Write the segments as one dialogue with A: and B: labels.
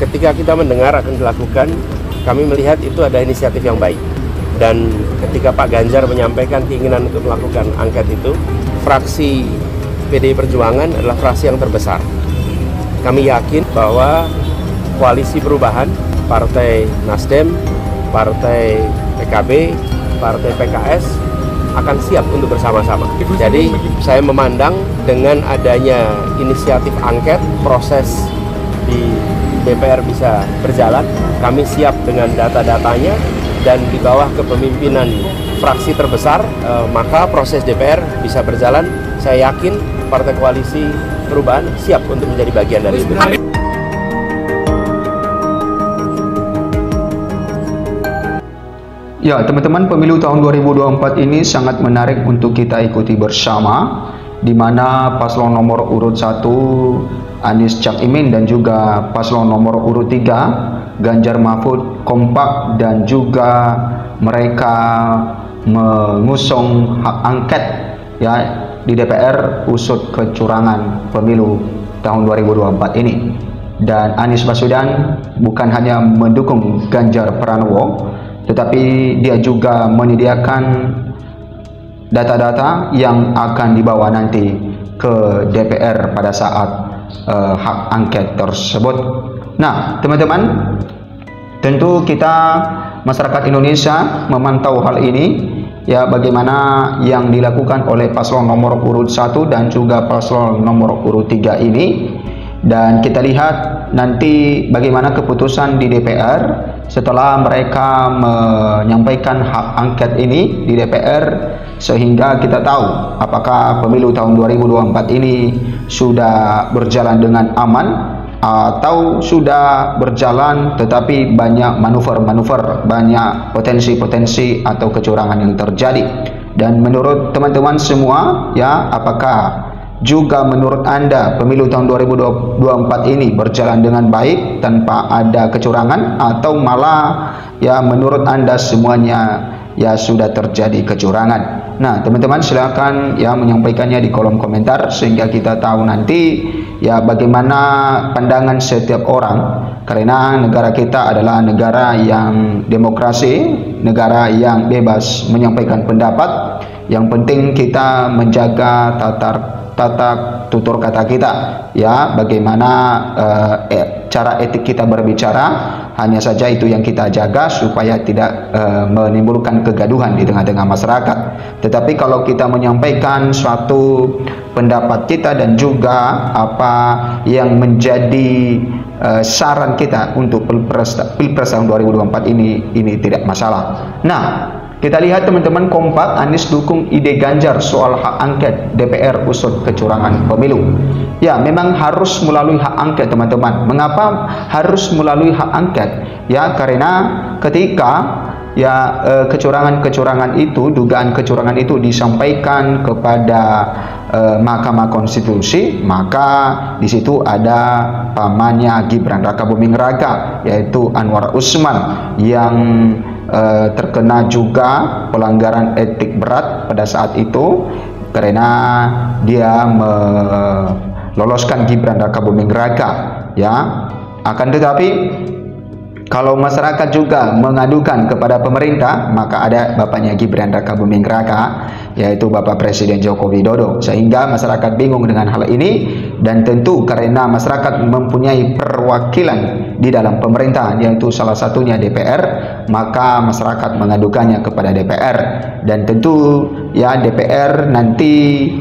A: ketika kita mendengar akan dilakukan, kami melihat itu ada inisiatif yang baik. Dan ketika Pak Ganjar menyampaikan keinginan untuk melakukan angket itu, fraksi PDI Perjuangan adalah fraksi yang terbesar. Kami yakin bahwa koalisi perubahan, Partai Nasdem, Partai PKB, Partai PKS akan siap untuk bersama-sama. Jadi saya memandang dengan adanya inisiatif angket, proses di DPR bisa berjalan. Kami siap dengan data-datanya dan di bawah kepemimpinan fraksi terbesar, maka proses DPR bisa berjalan. Saya yakin Partai Koalisi Perubahan siap untuk menjadi bagian dari itu.
B: Ya, teman-teman, pemilu tahun 2024 ini sangat menarik untuk kita ikuti bersama, di mana paslon nomor urut 1 Anies Cak Imin dan juga paslon nomor urut 3 Ganjar Mahfud kompak dan juga mereka mengusung hak angket ya di DPR usut kecurangan pemilu tahun 2024 ini. Dan Anies Baswedan bukan hanya mendukung Ganjar Pranowo, tetapi dia juga menyediakan data-data yang akan dibawa nanti ke DPR pada saat hak angket tersebut. Nah, teman-teman, tentu kita masyarakat Indonesia memantau hal ini ya, bagaimana yang dilakukan oleh paslon nomor urut 1 dan juga paslon nomor urut 3 ini. Dan kita lihat nanti bagaimana keputusan di DPR setelah mereka menyampaikan hak angket ini di DPR, sehingga kita tahu apakah pemilu tahun 2024 ini sudah berjalan dengan aman atau sudah berjalan tetapi banyak manuver-manuver, banyak potensi-potensi atau kecurangan yang terjadi. Dan menurut teman-teman semua ya, apakah juga menurut Anda pemilu tahun 2024 ini berjalan dengan baik tanpa ada kecurangan, atau malah ya menurut Anda semuanya ya sudah terjadi kecurangan? Nah, teman-teman silakan ya menyampaikannya di kolom komentar sehingga kita tahu nanti ya bagaimana pandangan setiap orang, karena negara kita adalah negara yang demokrasi, negara yang bebas menyampaikan pendapat. Yang penting kita menjaga tata tutur kata kita ya, bagaimana cara etik kita berbicara, hanya saja itu yang kita jaga supaya tidak menimbulkan kegaduhan di tengah-tengah masyarakat. Tetapi kalau kita menyampaikan suatu pendapat kita dan juga apa yang menjadi saran kita untuk pilpres tahun 2024 ini tidak masalah. Nah, kita lihat teman-teman kompak, Anies dukung ide Ganjar soal hak angket DPR usut kecurangan pemilu. Ya, memang harus melalui hak angket teman-teman. Mengapa harus melalui hak angket? Ya, karena ketika ya kecurangan itu, dugaan kecurangan itu disampaikan kepada Mahkamah Konstitusi, maka di situ ada pamannya Gibran Rakabuming Raka, yaitu Anwar Usman, yang terkena juga pelanggaran etik berat pada saat itu karena dia meloloskan Gibran Rakabuming Raka ya. Akan tetapi kalau masyarakat juga mengadukan kepada pemerintah, maka ada bapaknya Gibran Rakabuming Raka, yaitu Bapak Presiden Joko Widodo, sehingga masyarakat bingung dengan hal ini. Dan tentu karena masyarakat mempunyai perwakilan di dalam pemerintahan, yaitu salah satunya DPR, maka masyarakat mengadukannya kepada DPR. Dan tentu ya DPR nanti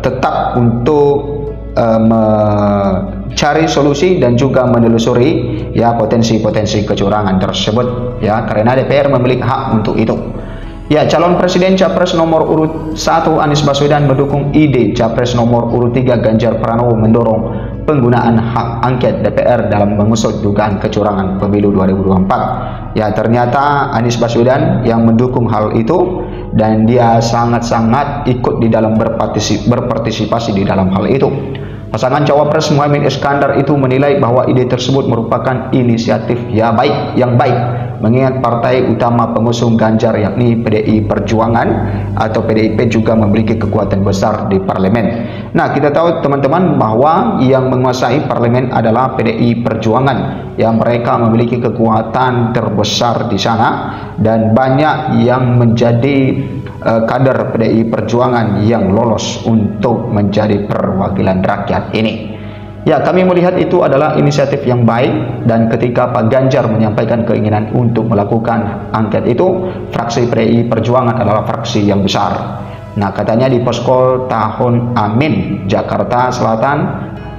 B: tetap untuk mencari solusi dan juga menelusuri ya potensi-potensi kecurangan tersebut ya, karena DPR memiliki hak untuk itu. Ya, calon presiden capres nomor urut 1 Anies Baswedan mendukung ide capres nomor urut 3 Ganjar Pranowo mendorong penggunaan hak angket DPR dalam mengusut dugaan kecurangan pemilu 2024. Ya, ternyata Anies Baswedan yang mendukung hal itu dan dia sangat-sangat ikut di dalam berpartisipasi di dalam hal itu. Pasangan Cawapres Muhaimin Iskandar itu menilai bahwa ide tersebut merupakan inisiatif yang baik, mengingat partai utama pengusung Ganjar yakni PDI Perjuangan atau PDIP juga memiliki kekuatan besar di parlemen. Nah, kita tahu teman-teman bahwa yang menguasai parlemen adalah PDI Perjuangan, yang mereka memiliki kekuatan terbesar di sana dan banyak yang menjadi kader PDI Perjuangan yang lolos untuk menjadi perwakilan rakyat ini. Ya, kami melihat itu adalah inisiatif yang baik, dan ketika Pak Ganjar menyampaikan keinginan untuk melakukan angket itu, fraksi PDI Perjuangan adalah fraksi yang besar. Nah, katanya di Posko Tahun Amin, Jakarta Selatan,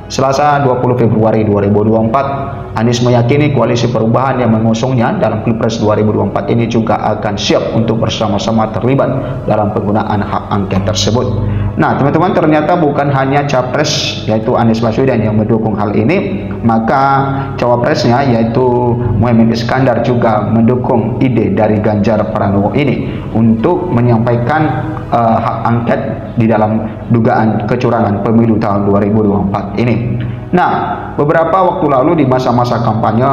B: Selasa 20 Februari 2024, Anies meyakini koalisi perubahan yang mengusungnya dalam Pilpres 2024 ini juga akan siap untuk bersama-sama terlibat dalam penggunaan hak angket tersebut. Nah, teman-teman, ternyata bukan hanya capres yaitu Anies Baswedan yang mendukung hal ini, maka cawapresnya yaitu Muhaimin Iskandar juga mendukung ide dari Ganjar Pranowo ini untuk menyampaikan hak angket di dalam dugaan kecurangan pemilu tahun 2024 ini. Nah, beberapa waktu lalu di masa-masa kampanye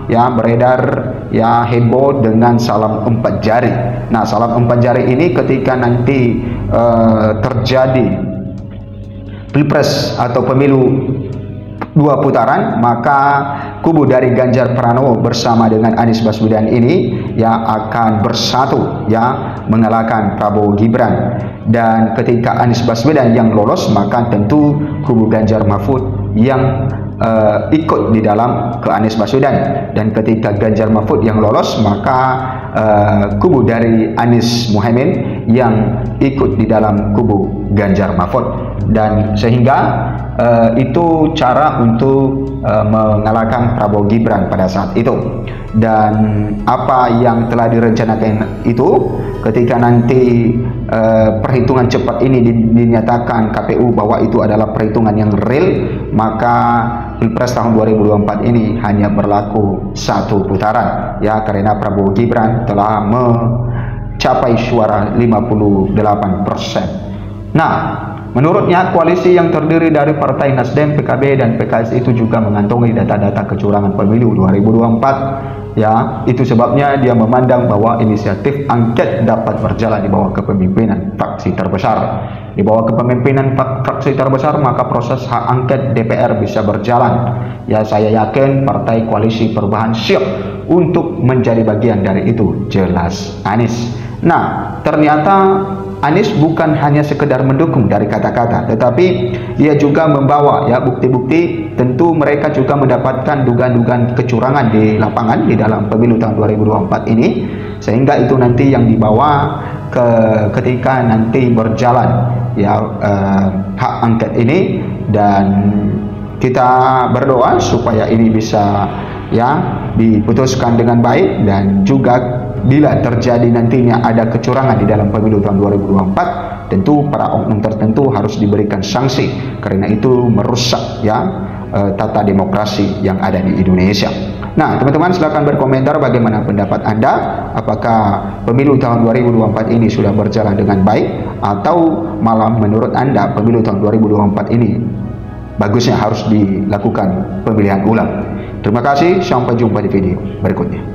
B: ya beredar ya heboh dengan salam 4 jari. Nah, salam 4 jari ini ketika nanti terjadi Pilpres atau pemilu 2 putaran, maka kubu dari Ganjar Pranowo bersama dengan Anies Baswedan ini ya akan bersatu ya mengalahkan Prabowo Gibran. Dan ketika Anies Baswedan yang lolos, maka tentu kubu Ganjar Mahfud yang ikut di dalam ke Anies Baswedan, dan ketika Ganjar Mahfud yang lolos, maka kubu dari Anies Muhaimin yang ikut di dalam kubu Ganjar Mahfud. Dan sehingga itu cara untuk mengalahkan Prabowo Gibran pada saat itu. Dan apa yang telah direncanakan itu, ketika nanti perhitungan cepat ini dinyatakan KPU bahwa itu adalah perhitungan yang real, maka Pilpres tahun 2024 ini hanya berlaku 1 putaran ya, karena Prabowo Gibran telah mencapai suara 58%. Nah, menurutnya koalisi yang terdiri dari Partai Nasdem, PKB, dan PKS itu juga mengantongi data-data kecurangan pemilu 2024. Ya, itu sebabnya dia memandang bahwa inisiatif angket dapat berjalan di bawah kepemimpinan fraksi terbesar. Di bawah kepemimpinan fraksi terbesar, maka proses hak angket DPR bisa berjalan. Ya, saya yakin Partai Koalisi Perubahan siap untuk menjadi bagian dari itu, jelas Anies. Nah, ternyata Anies bukan hanya sekedar mendukung dari kata-kata, tetapi ia juga membawa ya bukti-bukti. Tentu mereka juga mendapatkan dugaan-dugaan kecurangan di lapangan di dalam pemilu tahun 2024 ini, sehingga itu nanti yang dibawa ketika nanti berjalan ya hak angket ini. Dan kita berdoa supaya ini bisa ya diputuskan dengan baik, dan juga bila terjadi nantinya ada kecurangan di dalam pemilu tahun 2024, tentu para oknum tertentu harus diberikan sanksi, karena itu merusak ya tata demokrasi yang ada di Indonesia. Nah, teman-teman, silakan berkomentar bagaimana pendapat Anda. Apakah pemilu tahun 2024 ini sudah berjalan dengan baik, atau malah menurut Anda pemilu tahun 2024 ini bagusnya harus dilakukan pemilihan ulang? Terima kasih, sampai jumpa di video berikutnya.